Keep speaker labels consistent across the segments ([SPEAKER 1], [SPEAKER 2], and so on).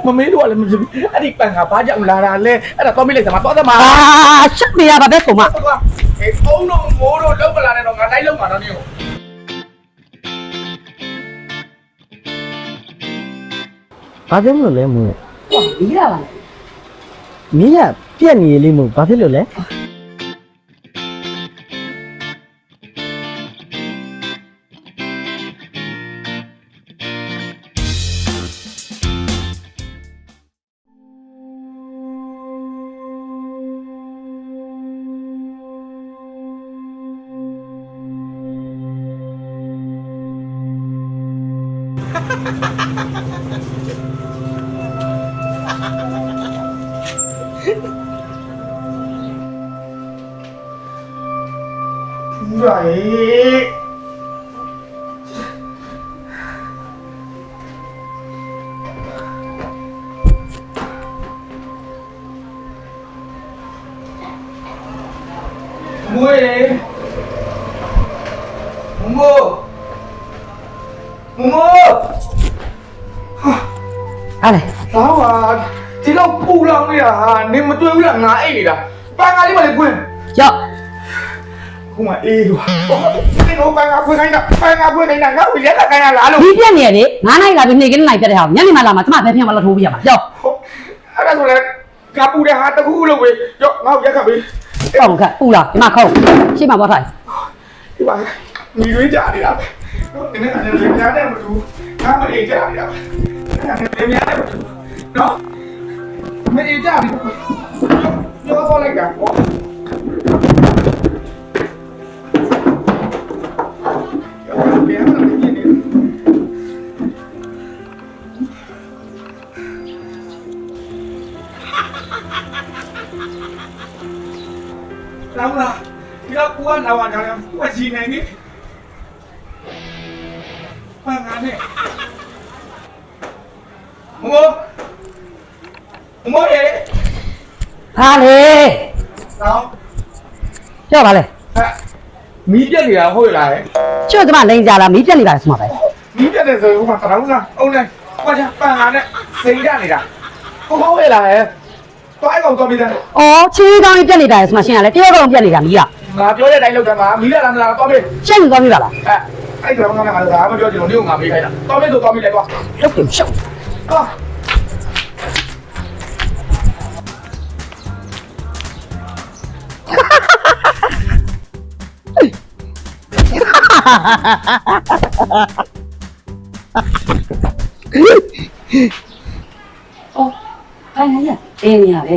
[SPEAKER 1] မမေးလို့လည်းမဖြစ်ဘူးအဲ့ဒီပန်ကဘာကြောင့်လာတာလဲအဲ့ဒါတော့မေးလိုက်စမ်းသွားသမား
[SPEAKER 2] ရှက်နေရပါပဲပုံမ
[SPEAKER 1] အေးအုံတော့မိုးတော့လောက်မလာနဲ့တော့ငါလိုက်လောက်မှာတော့နေကို
[SPEAKER 3] ဘာဖြစ်လို့လဲမို့
[SPEAKER 2] ဟောဒီလာပါ
[SPEAKER 3] မင်းကပြက်နေလေးမို့ဘာဖြစ်လို့လဲ
[SPEAKER 1] ဘာရေးမွေးမမိုး
[SPEAKER 2] ဟာလေ
[SPEAKER 1] လာပါဒီတော့ပူလောင်နေတာဟာနေမတွေ့ဘူးလားငါအိတ်နေတာပန်းကားလေးမလေးခွင်း
[SPEAKER 2] ရောက်
[SPEAKER 1] ခုမှအေးလို့ဒီတော့ပန်းကားခွင်းခိုင်းတာပန်းကားခွင်းခိုင်းတာငါ့ကိုရက်လာခိုင်းရလားလို့
[SPEAKER 2] ဒီပြက်နေရလေ9နိုင်လာပြီးနေ့ကနေ့နိုင်ပြတဲ့ဟာညနေမှလာမှကျမပဲပြန်မလာထိုးပြရမှာရောက်
[SPEAKER 1] အဲ့ဒါဆိုလည်းကပူတဲ့ဟာတခုလို့ပဲရောငါ့ကိုရက်ခတ်ပေး
[SPEAKER 2] ကောင်းခက်ပူလာဒီမှာခေါင်းရှေ့မှာသွားထိုင်
[SPEAKER 1] ဒီပါညီရွေးကြနေတာပဲဒီနေ့ကနေလေများတဲ့မတူငါမအေးကြနေတာပဲလေများတဲ့မတူနော်မအေးကြဘူးပြောတော့လိုက်တာပေါ့ပြန်လာနေနေလာလာဒီတော့ကိုကနာဝါကြတယ်ကိုကစီနေနေဘာငါနဲ့မိုးရေ
[SPEAKER 2] ဟာလေ
[SPEAKER 1] တော့
[SPEAKER 2] ကြောက်ပါလေ
[SPEAKER 1] မီးပြက်နေတာဟုတ်လား
[SPEAKER 2] ချွတ်ကျမလိန်ကြလားမီးပြက်နေတာဆိုမှာပဲ
[SPEAKER 1] မီးပြက်တယ်ဆိုတော့တောင်းစားအောင်လဲကွာချပန်ငါနဲ့စိတ်ရနေတာဟုတ်ရဲ့လားတွိုင်းကောင်တော့ပြီးတယ်
[SPEAKER 2] အော်ချီးကောင်းကြီးပြက်နေတာဆိုမှရှင်းရလေတယောက်ကောင်ပြက်နေတာမီးက
[SPEAKER 1] ငါပြောတဲ့အတိုင်းလုပ်တယ်မှာမီးလာလားမလားတော့ပြီး
[SPEAKER 2] ရှင်းသွားပြီပါလား
[SPEAKER 1] အဲ့ဒါကောင်ကငါမပြောချင်လို့ဒီကိုငါမေးခိုင်းတာတော့ပြီးဆိုတော့ပြီးလိုက်ကွာ
[SPEAKER 2] လုတ်တယ်ရှုပ်
[SPEAKER 1] ဟာ
[SPEAKER 2] အော်ခိုင်းနေရတင်းနေရပဲ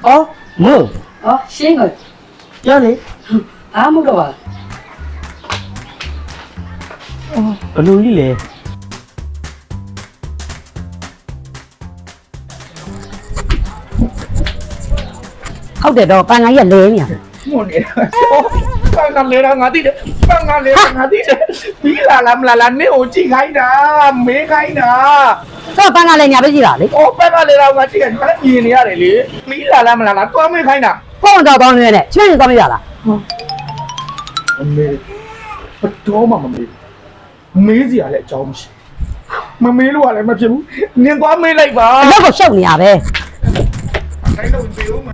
[SPEAKER 3] အော်မို့
[SPEAKER 2] အော်ရှင်းကို
[SPEAKER 3] ပြောလေ
[SPEAKER 2] အားမတော့ပါ
[SPEAKER 3] ဘလူကြီးလေ
[SPEAKER 2] ဟုတ်တယ်တော့ပန်ကိုင်းရလဲနေရ
[SPEAKER 1] မွန်နေတာပန်ကလေးတော့ငါသိတယ်ပန်ကလေးငါသိတယ်မီးလာလားမလားနေကိုကြည့်ခိုင်းတာမေးခိုင်းတာ
[SPEAKER 2] တော့ပန်ကလည်းညာပဲကြည့်တာလေ
[SPEAKER 1] 哦，别个来了，我这个你看你那样的哩，没来了没来了，光没看呢。
[SPEAKER 2] ဖုန်းတော့တောင်းနေနဲ့ချွတ်နေသွားမရလား
[SPEAKER 1] 没，不多嘛没，没事啊来找不起，没路啊来没屁股，你光没来吧？
[SPEAKER 2] အလောက်ကိုရှုပ်နေရပဲ
[SPEAKER 1] 来到没有嘛？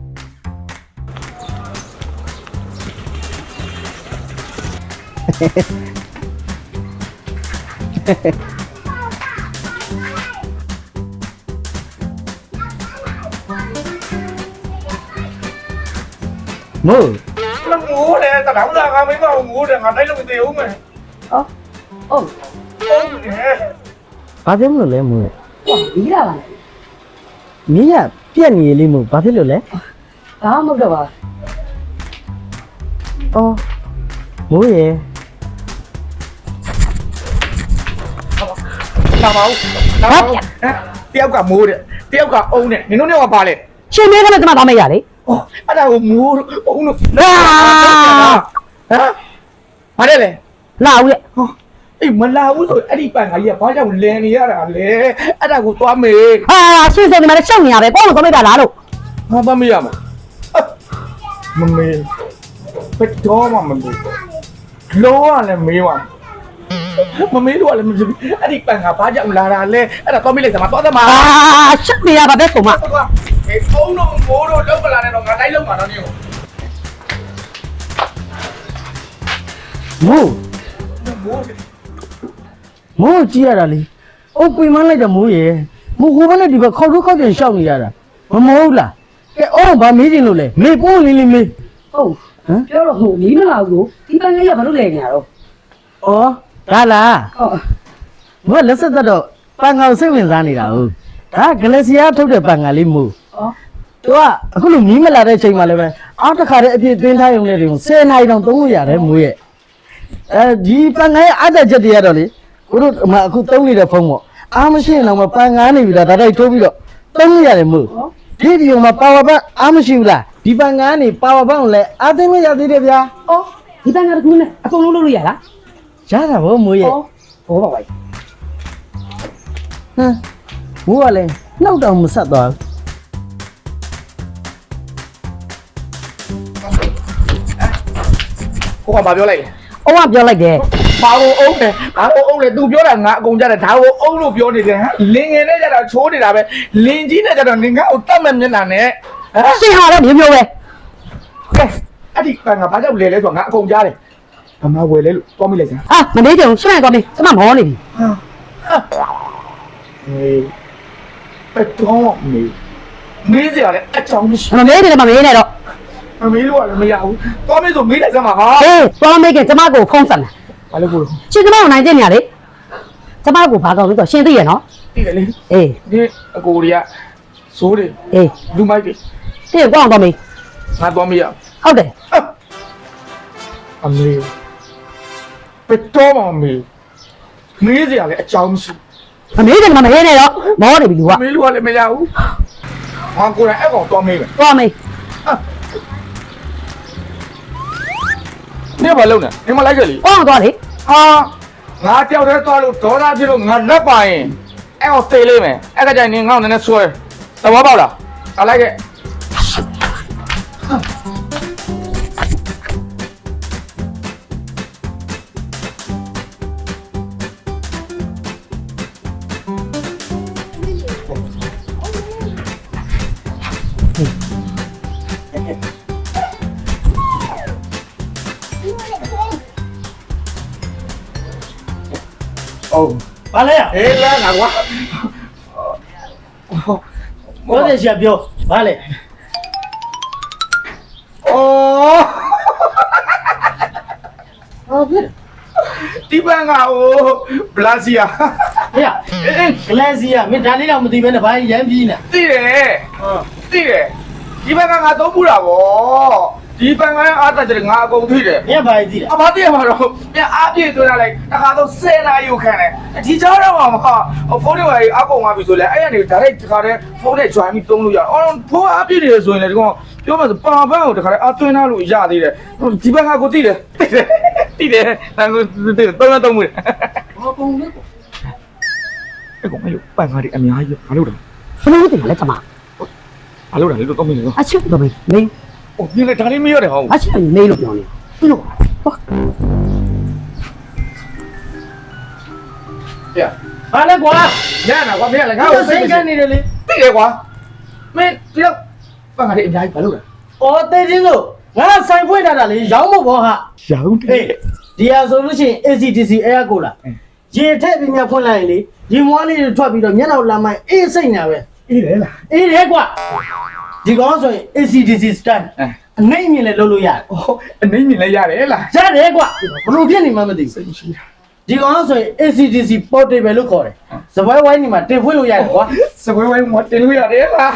[SPEAKER 3] မို့
[SPEAKER 1] 那我嘞，咋当然俺没搞我嘞，俺来到没有嘛？
[SPEAKER 2] အော်ဟုတ်
[SPEAKER 1] 哦嘞，
[SPEAKER 3] ဘာဖြစ်လို့လဲမို့
[SPEAKER 2] ဟောဒီလာပါ
[SPEAKER 3] မင်းကပြက်နေလေးမို့ဘာဖြစ်လို့လဲ
[SPEAKER 2] ဘာမှမတော့ပါ
[SPEAKER 3] အော်မို့ရေ
[SPEAKER 1] 大宝，大宝，哎，第二个没的，第二个欧的，你弄那个把嘞？
[SPEAKER 2] ရှင်မဲကလည်းကျမသွားမရလေ
[SPEAKER 1] 哦，俺那个没欧的，
[SPEAKER 2] ဟာ
[SPEAKER 1] 啊，嘛的嘞？
[SPEAKER 2] လာဦးလေ
[SPEAKER 1] အေးမလာဘူးဆိုအဲ့ဒီပန်ကကြီးကဘာကြောင့်လင်နေရတာလဲအဲ့ဒါကိုသွားမေး
[SPEAKER 2] ဟာရှင်းစင်ဒီမှာလည်းရှုပ်နေရပဲပေါ့လို့သွားမရလားလို့
[SPEAKER 1] ငါသွားမေးရမှာမမေးဘယ်တော့မှမမေးလောကလည်းမေးပါ မမေးလို့လည်းမဖြစ်ဘူးအဲ့ဒီပန်ကဘာကြောင့်လာတာလဲအဲ့ဒါတော့မေးလိုက်စမ်းမသွားသမား
[SPEAKER 2] ရှက်နေရပါပဲကောင်မ
[SPEAKER 1] အေးဖုန်းတော့မိုးတော့လောက်ပလာနဲ့တော့ငါတိုင်းလောက်မှာတော့နေကို
[SPEAKER 3] မိုး
[SPEAKER 1] မိုး
[SPEAKER 3] မိုးကြည့်ရတာလေအိုးပင်မလိုက်တဲ့မိုးရေမိုးဟိုဘက်နဲ့ဒီဘက်ခေါက်ထုတ်ခေါက်ပြန်ရှောက်နေရတာမမိုးဘူးလားကဲအော်ဘာမေးချင်လို့လဲမေးပိုးလေးလေးမေး
[SPEAKER 2] ဟုတ်ပြောတော့ဟိုမီးမလာဘူးဒီပန်းလေးကဘာလို့လဲညာတော့
[SPEAKER 3] ဩဒါလား
[SPEAKER 2] ဟုတ်
[SPEAKER 3] မိုးလက်ဆက်သက်တော့ပန်ကောင်စိတ်ဝင်စားနေတာဟုတ်ဒါဂလက်ဆီယာထုတ်တဲ့ပန်ကောင်လေးမိုး
[SPEAKER 2] ဩ
[SPEAKER 3] သူကအခုလိုမီးမလာတဲ့ချိန်မှာလည်းပဲအားတစ်ခါတည်းအပြည့်သွင်းထားရုံနဲ့တည်း10နာရီတောင်သုံးလို့ရတယ်မိုးရဲ့အဲဒီပန်ကောင်ရဲ့အားတက်ချက်တွေကတော့လေကိုတို့အခုသုံးနေတဲ့ဖုန်းပေါ့အားမရှိရင်တော့ပန်ကောင်နေပြီလားဒါတိုက်ထိုးပြီးတော့သုံးလို့ရတယ်မို့ဒီဒီမှာပါဝါဘန်အားမရှိဘူးလားဒီပန်ကောင်ကနေပါဝါဘန်ကိုလည်းအားသိလို့ရသေးတယ်ဗျာ
[SPEAKER 2] ဩဒီပန်းကတကူနဲ့အကုန်လုံးလုပ်လို့ရလား
[SPEAKER 3] ရတာဗောမိုးရဲ့
[SPEAKER 2] ဘောပါပါ
[SPEAKER 3] ဟမ်မိုးကလည်းနှောက်တောင်မဆက်သွားဘူး
[SPEAKER 1] ကိုကဘာပြောလိုက်လဲ
[SPEAKER 2] ။အော်ကပြောလိုက်တယ်
[SPEAKER 1] ဘာကိုအုံးလဲဘာကိုအုံးလဲ तू ပြောတာငါအကုန်ကြတယ်ဒါကိုအုံးလို့ပြောနေတယ်ဟမ်လင်ငယ်နဲ့ကြတာချိုးနေတာပဲလင်ကြီးနဲ့ကြတော့နင်ကကိုတတ်မဲ့မျက်နှာနဲ့ဟမ်
[SPEAKER 2] ။ရှင်းဟာတော့မျိုးမျိုးပဲ
[SPEAKER 1] ကဲအဲ့ဒီကငါဘာကြောင့်လဲလဲဆိုတော့ငါအကုန်ကြားတယ်ဘာမှဝယ်လဲလို့တွားမိလိုက်စမ်း
[SPEAKER 2] ။အာမနေကြဘူးရှင်းသွားပြီ။ကျမမောနေပြီ
[SPEAKER 1] ဟေးပတော့မေးစရာလဲအချောင်းမရှိ
[SPEAKER 2] ။မမေးတယ်မမေးနဲ့တော့
[SPEAKER 1] မမေးလို့လည်းမရဘူးတွားမေးဆိုမေးလိုက်စမ်းပါဟာ
[SPEAKER 2] ။ဟေးသွားမေးခင်ကျမကိုဖုံးဆက်မယ်
[SPEAKER 1] ဘာလို့ကို
[SPEAKER 2] ။ရှင်းကျမကိုနိုင်တဲ့နေရလေ။ကျမကိုဘာကောင်းလို့တော့ရှင်းသိရနော်
[SPEAKER 1] သိတယ်လေ
[SPEAKER 2] ။အေး
[SPEAKER 1] ဒီအကိုတွေကစိုးတယ်
[SPEAKER 2] အေး
[SPEAKER 1] လူမိုက်တွေ
[SPEAKER 2] ဒီကောင်းတော့မေး
[SPEAKER 1] ငါတွားမေးရ
[SPEAKER 2] ဟုတ်တယ်
[SPEAKER 1] အမေပတော့မမေးမေးစရာလဲအချောင်းမရှိ
[SPEAKER 2] ။မမေးတယ်မမေးနဲ့တော့မောနေပြီလူက
[SPEAKER 1] မေးလို့လည်းမရဘူးငါကိုယ်တိုင်အဲ့ကောင်တွားမေးမယ်
[SPEAKER 2] ။သွားမေး
[SPEAKER 1] နေဘာလုံးနဲ့နေမလိုက်ကြလေ
[SPEAKER 2] ။အောင်းသွားလေ
[SPEAKER 1] ဟာငါတယောက်တည်းသွားလို့ဒေါသဖြစ်လို့ငါလက်ပါရင်အဲ့ကောင်သေလိမ့်မယ်အဲ့ကကြိုင်နေငါ့ကိုနည်းနည်းဆွဲသဘောပေါက်လားအလိုက်ခဲ့哦，
[SPEAKER 3] ဘာလဲရ
[SPEAKER 1] 哎，来哪个？
[SPEAKER 3] ဘောတဲ့ရှာပြောဘာလဲ
[SPEAKER 1] 哦，
[SPEAKER 3] ဟုတ်ပြီ
[SPEAKER 1] ဒီပန်းက哦，ဘလာစီယာ
[SPEAKER 3] ဟေ့ဂလက်ဆီယာမင်းဒါလေးတော့မသိဘဲနဲ့ဘာရမ်းပြီးနေ
[SPEAKER 1] သိတယ်သိတယ်ဒီပန်းကငါသုံးဘူးတာဗောဒီပန်းကအားတက်တယ်ငါအကုန်သိတယ်
[SPEAKER 3] မင်းဘာသိလဲ
[SPEAKER 1] အမသိရမှာတော့ပြန်အားပြည့်သွင်းလာလိုက်တစ်ခါတော့10နာရီကိုခံတယ်ဒီကြားတော့မှာဖုန်းတွေပါအကုန်သွားပြီဆိုလဲအဲ့ရနေဒါလိုက်တစ်ခါတည်းဖုန်းနဲ့ join ပြီးသုံးလို့ရအော်ဖုန်းအားပြည့်နေဆိုရင်လည်းဒီကောင်ပြောမှဆိုပါပန်းကိုတစ်ခါတည်းအားသွင်းလာလို့ရသေးတယ်ဒီပန်းကကိုသိတယ်သိတယ်ဒါကိုသိတယ်သုံးမှုတယ်
[SPEAKER 3] ဘာပုံလဲ
[SPEAKER 1] အဲ့ကောင်အဲ့လိုပန်းကားတွေအများကြီးဘာလို့လဲ
[SPEAKER 2] ။ဘယ်လိုသိလဲကျမ
[SPEAKER 1] ဘာလို့လဲလို့တော့မင်းလို့
[SPEAKER 2] ။အချစ်တော့မေးမေး
[SPEAKER 1] ။အိုပြင်းလေဒါလေးမရတယ်ဟော
[SPEAKER 2] အချစ်မေးလို့ပြောနေ။ပြီးတော့ဟော
[SPEAKER 1] ။ပြ
[SPEAKER 3] ဘာလဲကွာ
[SPEAKER 1] ။ရနာကွာမင်းလည်းငါ့
[SPEAKER 3] ငါ့
[SPEAKER 1] ကို
[SPEAKER 3] ကို
[SPEAKER 1] စိ
[SPEAKER 3] စိ
[SPEAKER 1] တ်
[SPEAKER 3] တ်
[SPEAKER 1] က
[SPEAKER 3] ကန်းနေတယ်လေ
[SPEAKER 1] သိတယ်ကွာ။မင်းတယောက်ပန်းကားတွေအများကြီးဘာလို့လဲ
[SPEAKER 3] အော်တေးချင်းဆိုငါဆိုင်ဖွင့်ထားတာလေရောင်းဖို့ဘောဟာ
[SPEAKER 1] ။ရောင်းတ
[SPEAKER 3] ဟေး
[SPEAKER 1] ယ်
[SPEAKER 3] ဒီဟာဆိုလို့ရှိရင် ACDC Air Cola ရေထည့်ပြီးမြဖွင့်လိုက်ရင်လေရေမွားလေးတွေထွက်ပြီးတော့မျက်နှာလာမိုင်းအေးစိတ်ညာပဲ
[SPEAKER 1] ။အေးလေလား
[SPEAKER 3] အေးတယ်ကွာဒီကောင်ဆိုရင် ACDC stand အနိုင်မြင်လဲလုပ်လို့ရတယ်
[SPEAKER 1] ။အိုးအနေမြင်လည်းရတယ်လား
[SPEAKER 3] ရတယ်ကွာဘလို့ဖြစ်နေမှမသိ
[SPEAKER 1] ။စိတ်ရှိတာ
[SPEAKER 3] ဒီကောင်ဆိုရင် ACDC portable လို့ခေါ်တယ်စပွဲဝိုင်းနေမှာတင်ဖွင့်လို့ရတယ်ကွာ
[SPEAKER 1] ။စပွဲဝိုင်းမတင်လို့ရတယ်လား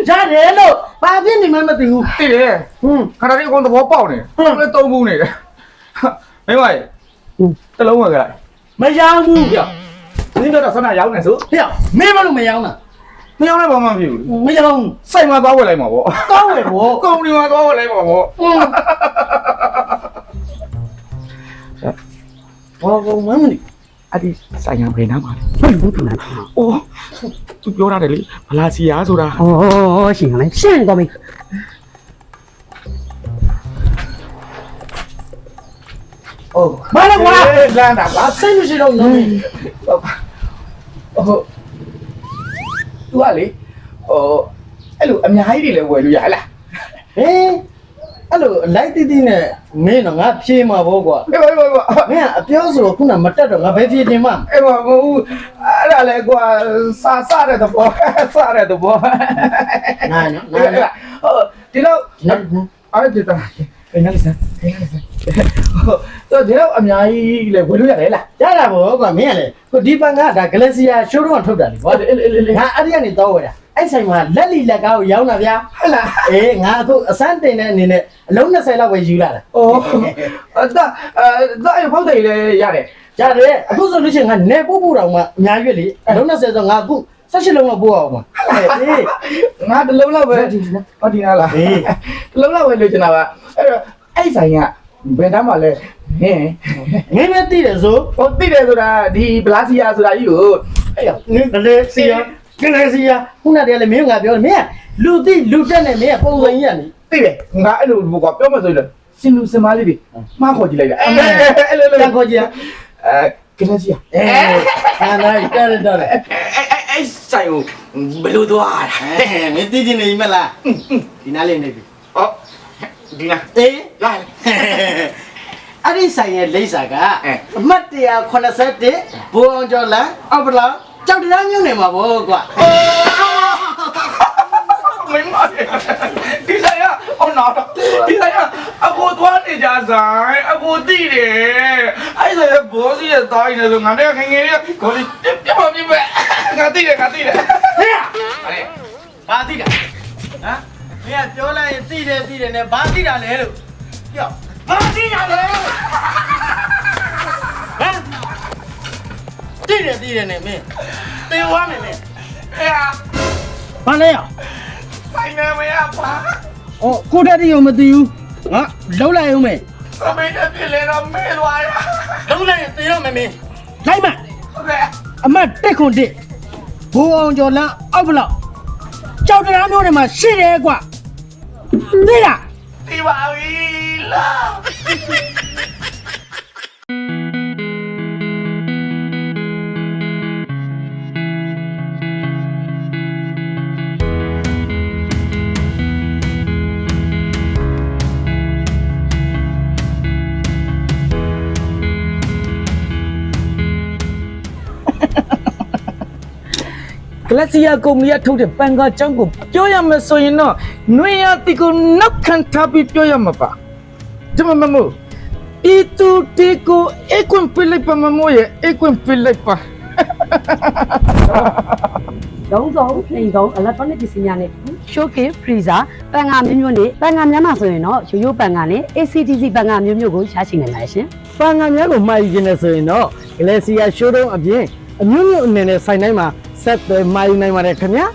[SPEAKER 3] ရတယ်လို့ဘာဖြစ်နေမှမသိဘူး
[SPEAKER 1] ။သိတယ်
[SPEAKER 3] ဟွန်း
[SPEAKER 1] ။ခါတိုင်းအကုန်သဘောပေါက်နေ။ဟုတ်လည်းသုံးဘူးနေတယ်။မင်းမရေတလုံးဝကြလိုက်
[SPEAKER 3] မရောဘူး
[SPEAKER 1] ။ပြ။ဒီတော့ဆန္ဒရောက်နေဆို
[SPEAKER 3] ဟေ့မင်းမလို့မရောတာ
[SPEAKER 1] မရောက်လည်းဘာမှမဖြစ်ဘူး
[SPEAKER 3] မရော
[SPEAKER 1] ။စိုက်မှာသွားဝယ်လိုက်မှာပေါ့။
[SPEAKER 3] ကောင်းတယ်ဗော
[SPEAKER 1] ကုမ္ပဏီမှာသွားဝယ်လိုက်မှာပေါ့။
[SPEAKER 3] ဘောကောမမနီ
[SPEAKER 1] အဲ့ဒီဆိုင်ရဘယ်နားမှာလဲ
[SPEAKER 2] ဘယ်လိုပြောလဲ
[SPEAKER 1] ။အိုးသူပြောရတယ်လေဘလာစီယာဆိုတာ
[SPEAKER 2] ။အော်ရှင်းလားရှင်းတော့မေး
[SPEAKER 1] ။အိုး
[SPEAKER 3] ဘာလဲကွာ
[SPEAKER 1] လမ်းတာပါ
[SPEAKER 3] စိတ်မရှိတော့နော်မင်း
[SPEAKER 1] ဟုတ်သူကလေအဲ့လိုအများကြီးတွေလည်းဝယ်လို့ရလား
[SPEAKER 3] ဟင်းအဲ့လိုလိုက်တီးတီးနဲ့မင်းတော့ငါဖြေးမှာပေါ့ကွာ
[SPEAKER 1] အေးပါ
[SPEAKER 3] မင်းကအပြောဆိုခုနမတက်တော့ငါပဲဖြေးတင်မှာ
[SPEAKER 1] အေးပါဘူးအဲ့ဒါလည်းကွာစားတဲ့သဘောစားတဲ့သဘော
[SPEAKER 3] နာနော်
[SPEAKER 1] ဟုတ်ဒီလောက်အဲ့ဒီတာအဲ့နားလေးစမ်းတော့ဒီလောက်အများကြီးလည်းဝယ်လို့ရတယ်လား
[SPEAKER 3] ရတာပေါ့ကွာမင်းကလေခုဒီပန်ကဒါဂလက်ဆီယာရှိုးတော့ထုတ်တာလေကွာငါအဲ့ဒီကနေတော့ဝယ်တာအဲ့ဆိုင်မှာလက်လီလက်ကားကိုရောင်းတာဗျာ
[SPEAKER 1] ဟုတ်လား
[SPEAKER 3] အေးငါအခုအစမ်းတင်တဲ့အနေနဲ့အလုံး20လောက်ပဲယူလာတာ
[SPEAKER 1] อ๋อအဲ့ဖောက်တယ်လည်းရတယ်
[SPEAKER 3] ရတယ်အခုဆိုလို့ရှိရင်ငါနေပို့တော့မှအများကြီးလေအလုံး20ဆိုငါအခု18လုံးလောက်ပို့အောင်ပါအေး
[SPEAKER 1] ငါတစ်လုံးလောက်ပဲဟောဒီနားလားတစ်လုံးလောက်ပဲလို့ချင်တာပါအဲ့တော့အဲ့ဆိုင်ကဘယ်တမ်းမှလဲဟင်း
[SPEAKER 3] ငင်းမသိတယ်ဆို
[SPEAKER 1] ဟိုသိတယ်ဆိုတာဒီဘလာစီယာဆိုတာကြီးကိုအဲ့ရ
[SPEAKER 3] ငင်းလေစီယာကလေးစီယာခုနတည်းကလည်းမင်းငါပြောတယ်မင်းကလူသိလူတက်နဲ့မင်းကပုံစံကြီးရနေ
[SPEAKER 1] သိတယ်ငါအဲ့လိုဘောကပြောမှဆိုရင်စင်လူစင်မားလေးတွေမှားခေါ်ကြည့်လိုက်တာအဲ့လို
[SPEAKER 3] တန်ခေါ်ကြည့်
[SPEAKER 1] ကလေးစီယာ
[SPEAKER 3] ဟာနိုင်တက်တော့တယ်
[SPEAKER 1] အဲ့ဆိုင်ကိုဘယ်လိုသွားတာ
[SPEAKER 3] မင်းသိချင်နေမလားဒီနားလေးနေပြီ
[SPEAKER 1] ဟောဒီနား
[SPEAKER 3] အေး
[SPEAKER 1] လာ
[SPEAKER 3] အဲ့ဒီဆိုင်ရဲ့လိပ်စာကအမှတ်181ဘိုးအောင်ကျော်လန်အောက်ပလောက်ကြောက်တရားမြို့နယ်မှာပေါ့ကွာ
[SPEAKER 1] မင်းမဒီဆိုင်ကအော်နော်ဒီဆိုင်ကအကိုသွားနေကြဆိုင်အကိုတိတယ်အဲ့ဒါဘောစီရဲ့တားနေဆိုငါတို့ငငယ်လေးကိုလေးပြမပြမငါတိတယ်ဟဲ့အဲ့
[SPEAKER 3] ဘာသိတာဟမ်မင်းကပြောလိုက်ရင်သိတယ်နဲ့ဘာသိတာလဲလို့ပြောဘာသိတာလဲဟမ်သိတယ်နဲ့မင်းသေဝါမယ်မင်း
[SPEAKER 1] အဲ့
[SPEAKER 3] ဘာလဲရ
[SPEAKER 1] ဆိုင်နေမရပါ
[SPEAKER 3] အော်ကိုတက်တီကိုမသိဘူးငါလုံးလိုက်အောင်မယ်
[SPEAKER 1] အမေတက်ပြလေတော့မဲသွားရ
[SPEAKER 3] လုံးလိုက်ရင်သေတော့မယ်မင်းလိုက်မ
[SPEAKER 1] ဟုတ်ကဲ့
[SPEAKER 3] အမတ်1ခွန်1ဘိုးအောင်ကျော်လန်အောက်ပလောက်ကြောက်တရားမျိုးတွေမှာရှိတယ်ကွာသိလား
[SPEAKER 1] ဒီပါပြီလား
[SPEAKER 4] ကလစီယာကုမ္ပဏီကထုတ်တဲ့ပန်ကာကျောင်းကိုပြောရမယ်ဆိုရင်တော့နွေရတီကိုနောက်ခံထားပြီးပြောရမှာပါဒီမမို့ဤသူတီကိုအကွန်ပြလိုက်ပါမမို့ရဲ့အကွန်ပြလိုက်ပါ
[SPEAKER 2] လုံးစုံနှိမ်ဆုံး electronic ပစ္စည်းများနဲ့ showcase freezer ပန်ကာမျိုးနဲ့ပန်ကာများမှာဆိုရင်တော့ရိုးရိုးပန်ကာနဲ့ ACDC ပန်ကာမျိုးကိုရရှိနိုင်ပါတယ်ရှင်
[SPEAKER 3] ပန်ငံများကိုမှာယူခြင်းနဲ့ဆိုရင်တော့ဂလက်ဆီယာရှိုးတုံးအပြင်အမျိုးမျိုးအနေနဲ့ဆိုင်တိုင်းမှာဆက်သွယ်မှာယူနိုင်ပါတယ်ခင်ဗျာ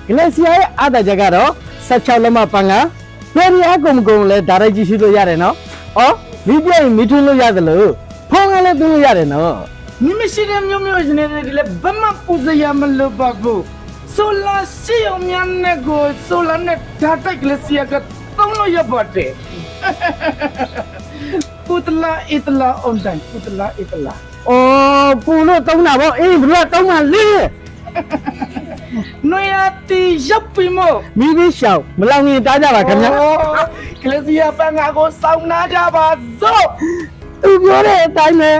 [SPEAKER 3] ဂလက်ဆီယာရဲ့အားသာချက်ကတော့16လက်မပန်ငံပြည်ရအကုန်ကုန်လဲဒါရိုက်ကြည့်ရှုလို့ရတယ်နော်ဩမိပြရင်မိထွန်းလို့ရတယ်လို့ဖုန်းကလည်းသွင်းလို့ရတယ်နော်
[SPEAKER 4] နိမရှိတဲ့မျိုးမျိုးရှင်တွေလည်းဘာမှပူစရာမလိုပါဘူးဆိုလာစီယုံမြန်နဲ့ကိုဆိုလာနဲ့ဓာတ်တိုက်ကလစီယာကသုံးလို့ရပါတယ်ကုတလာအတလာအွန်တိုင်းကုတလာအတလာ
[SPEAKER 3] အော်ပူလို့တုံးတာဗောအေးဘလို့တုံးမှလေး
[SPEAKER 4] နွေရတီရပ်ပြီမို့
[SPEAKER 3] မိပြီးရှောင်းမလောင်ရင်တားကြပါခင်ဗျာ
[SPEAKER 4] ကလစီယာပန်ငါကိုစောင်းနာကြပါစို့
[SPEAKER 3] သူပြောတဲ့အတိုင်းပဲ